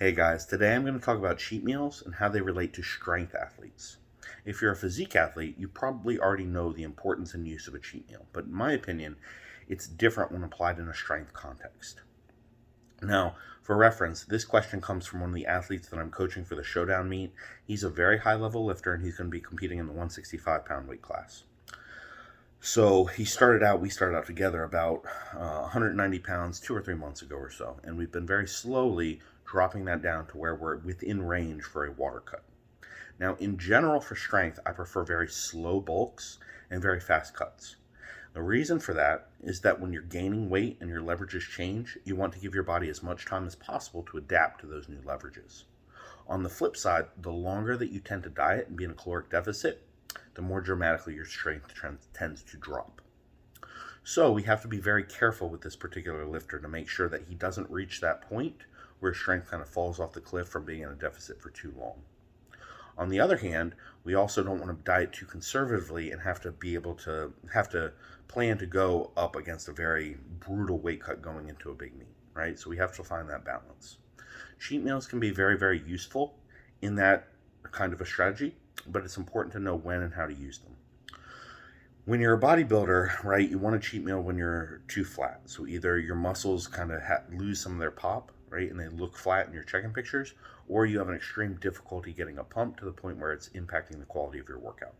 Hey guys, today I'm going to talk about cheat meals and how they relate to strength athletes. If you're a physique athlete, you probably already know the importance and use of a cheat meal, but in my opinion, it's different when applied in a strength context. Now, for reference, this question comes from one of the athletes that I'm coaching for the showdown meet. He's a very high level lifter and he's going to be competing in the 165-pound weight class. So we started out together about 190 pounds 2 or 3 months ago or so, and we've been very slowly dropping that down to where we're within range for a water cut. Now, in general, for strength, I prefer very slow bulks and very fast cuts. The reason for that is that when you're gaining weight and your leverages change, you want to give your body as much time as possible to adapt to those new leverages. On the flip side, the longer that you tend to diet and be in a caloric deficit, the more dramatically your strength tends to drop. So we have to be very careful with this particular lifter to make sure that he doesn't reach that point where strength kind of falls off the cliff from being in a deficit for too long. On the other hand, we also don't want to diet too conservatively and have to plan to go up against a very brutal weight cut going into a big meet, right? So we have to find that balance. Cheat meals can be very, very useful in that kind of a strategy, but it's important to know when and how to use them. When you're a bodybuilder, right, you want a cheat meal when you're too flat. So either your muscles kind of lose some of their pop, right, and they look flat in your check-in pictures, or you have an extreme difficulty getting a pump to the point where it's impacting the quality of your workout.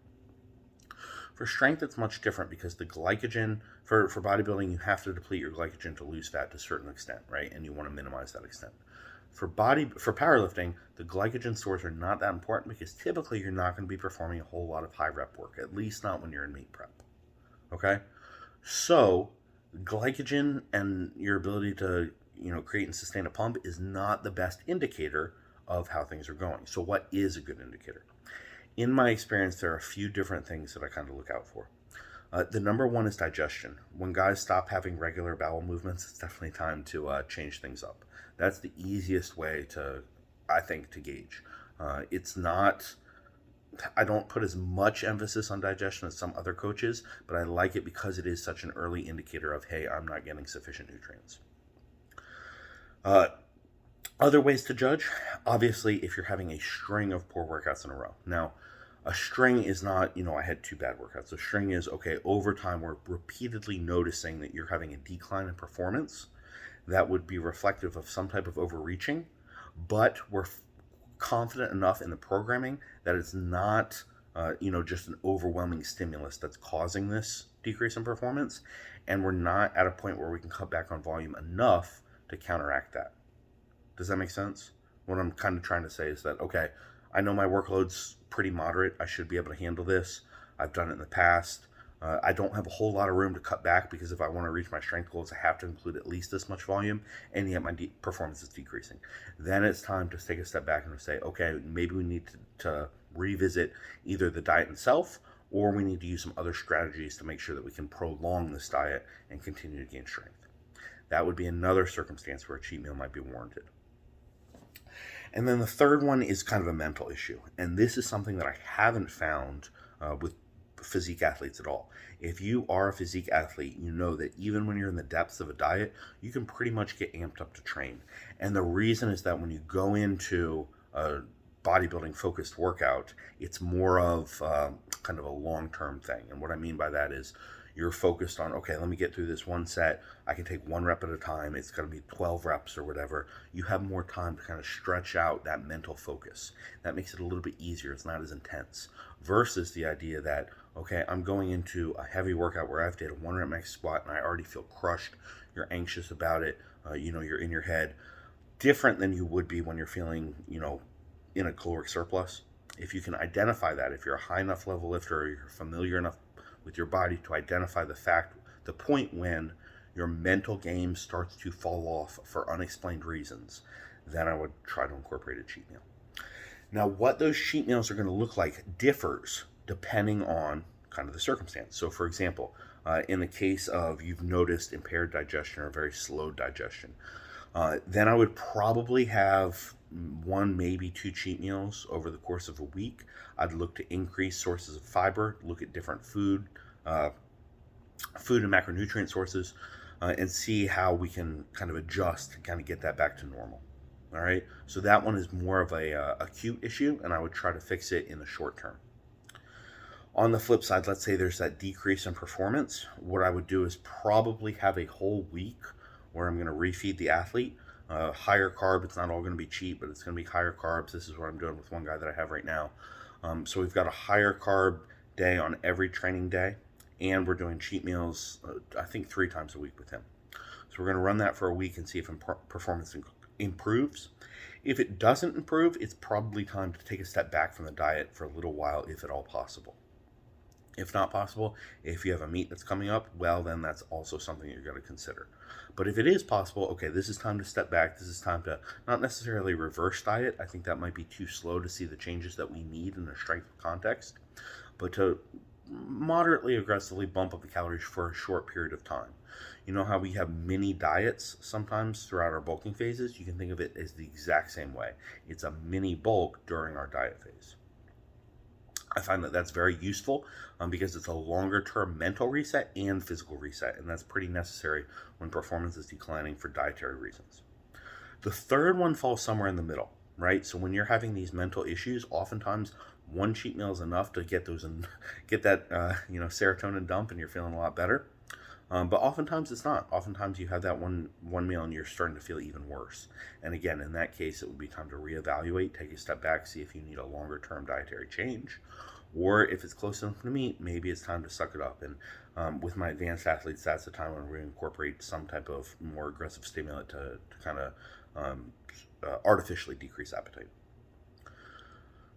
For strength, it's much different because the glycogen, for bodybuilding, you have to deplete your glycogen to lose fat to a certain extent, right, and you want to minimize that extent. For powerlifting, the glycogen stores are not that important because typically you're not going to be performing a whole lot of high rep work, at least not when you're in meet prep. Okay? So, glycogen and your ability to, create and sustain a pump is not the best indicator of how things are going. So, what is a good indicator? In my experience, there are a few different things that I kind of look out for. The number one is digestion. When guys stop having regular bowel movements, it's definitely time to change things up. That's the easiest way I think, to gauge. It's not, I don't put as much emphasis on digestion as some other coaches, but I like it because it is such an early indicator of, hey, I'm not getting sufficient nutrients. Other ways to judge, obviously, if you're having a string of poor workouts in a row. Now, a string is not, I had 2 bad workouts. A string is, okay, over time, we're repeatedly noticing that you're having a decline in performance. That would be reflective of some type of overreaching, but we're confident enough in the programming that it's not, just an overwhelming stimulus that's causing this decrease in performance, and we're not at a point where we can cut back on volume enough to counteract that. Does that make sense? What I'm kind of trying to say is that, okay, I know my workload's pretty moderate. I should be able to handle this. I've done it in the past. I don't have a whole lot of room to cut back because if I want to reach my strength goals, I have to include at least this much volume, and yet my performance is decreasing. Then it's time to take a step back and say, okay, maybe we need to revisit either the diet itself, or we need to use some other strategies to make sure that we can prolong this diet and continue to gain strength. That would be another circumstance where a cheat meal might be warranted. And then the third one is kind of a mental issue. And this is something that I haven't found with physique athletes at all. If you are a physique athlete, you know that even when you're in the depths of a diet, you can pretty much get amped up to train. And the reason is that when you go into a bodybuilding focused workout, it's more of kind of a long-term thing. And what I mean by that is you're focused on, okay, let me get through this one set. I can take 1 rep at a time. It's going to be 12 reps or whatever. You have more time to kind of stretch out that mental focus. That makes it a little bit easier. It's not as intense. Versus the idea that, okay, I'm going into a heavy workout where I have to hit a 1 rep max squat and I already feel crushed. You're anxious about it. You're in your head. Different than you would be when you're feeling, in a caloric surplus. If you can identify that, if you're a high enough level lifter or you're familiar enough with your body to identify the point when your mental game starts to fall off for unexplained reasons, then I would try to incorporate a cheat meal. Now, what those cheat meals are going to look like differs depending on kind of the circumstance. So, for example, in the case of you've noticed impaired digestion or very slow digestion, then I would probably have 1, maybe 2 cheat meals over the course of a week. I'd look to increase sources of fiber, look at different food and macronutrient sources, and see how we can kind of adjust and kind of get that back to normal. All right, so that one is more of a acute issue, and I would try to fix it in the short term. On the flip side, let's say there's that decrease in performance. What I would do is probably have a whole week where I'm going to refeed the athlete. Higher carb, it's not all going to be cheap, but it's going to be higher carbs. This is what I'm doing with one guy that I have right now. So we've got a higher carb day on every training day, and we're doing cheat meals, I think 3 times a week with him. So we're going to run that for a week and see if performance improves. If it doesn't improve, it's probably time to take a step back from the diet for a little while, if at all possible. If not possible, if you have a meet that's coming up, well, then that's also something you're going to consider. But if it is possible, okay, this is time to step back. This is time to not necessarily reverse diet. I think that might be too slow to see the changes that we need in a strength context, but to moderately aggressively bump up the calories for a short period of time. You know how we have mini diets sometimes throughout our bulking phases? You can think of it as the exact same way. It's a mini bulk during our diet phase. I find that that's very useful because it's a longer term mental reset and physical reset, and that's pretty necessary when performance is declining for dietary reasons. The third one falls somewhere in the middle, right? So when you're having these mental issues, oftentimes one cheat meal is enough to get that serotonin dump, and you're feeling a lot better. But oftentimes it's not. Oftentimes you have that one meal and you're starting to feel even worse. And again, in that case, it would be time to reevaluate, take a step back, see if you need a longer term dietary change. Or if it's close enough to meet, maybe it's time to suck it up. And with my advanced athletes, that's the time when we incorporate some type of more aggressive stimulant to kind of artificially decrease appetite.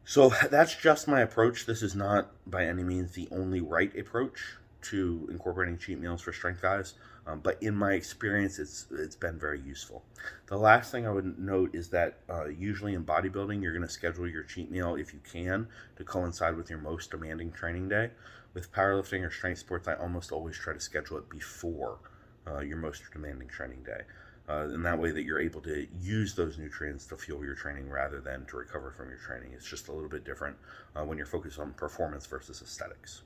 So that's just my approach. This is not by any means the only right approach to incorporating cheat meals for strength guys, but in my experience, it's been very useful. The last thing I would note is that usually in bodybuilding, you're going to schedule your cheat meal, if you can, to coincide with your most demanding training day. With powerlifting or strength sports, I almost always try to schedule it before your most demanding training day. And that way that you're able to use those nutrients to fuel your training rather than to recover from your training. It's just a little bit different when you're focused on performance versus aesthetics.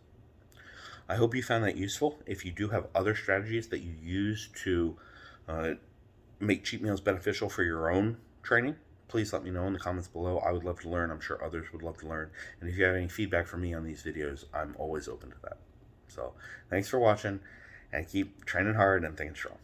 I hope you found that useful. If you do have other strategies that you use to make cheat meals beneficial for your own training, please let me know in the comments below. I would love to learn. I'm sure others would love to learn. And if you have any feedback for me on these videos, I'm always open to that. So thanks for watching, and keep training hard and thinking strong.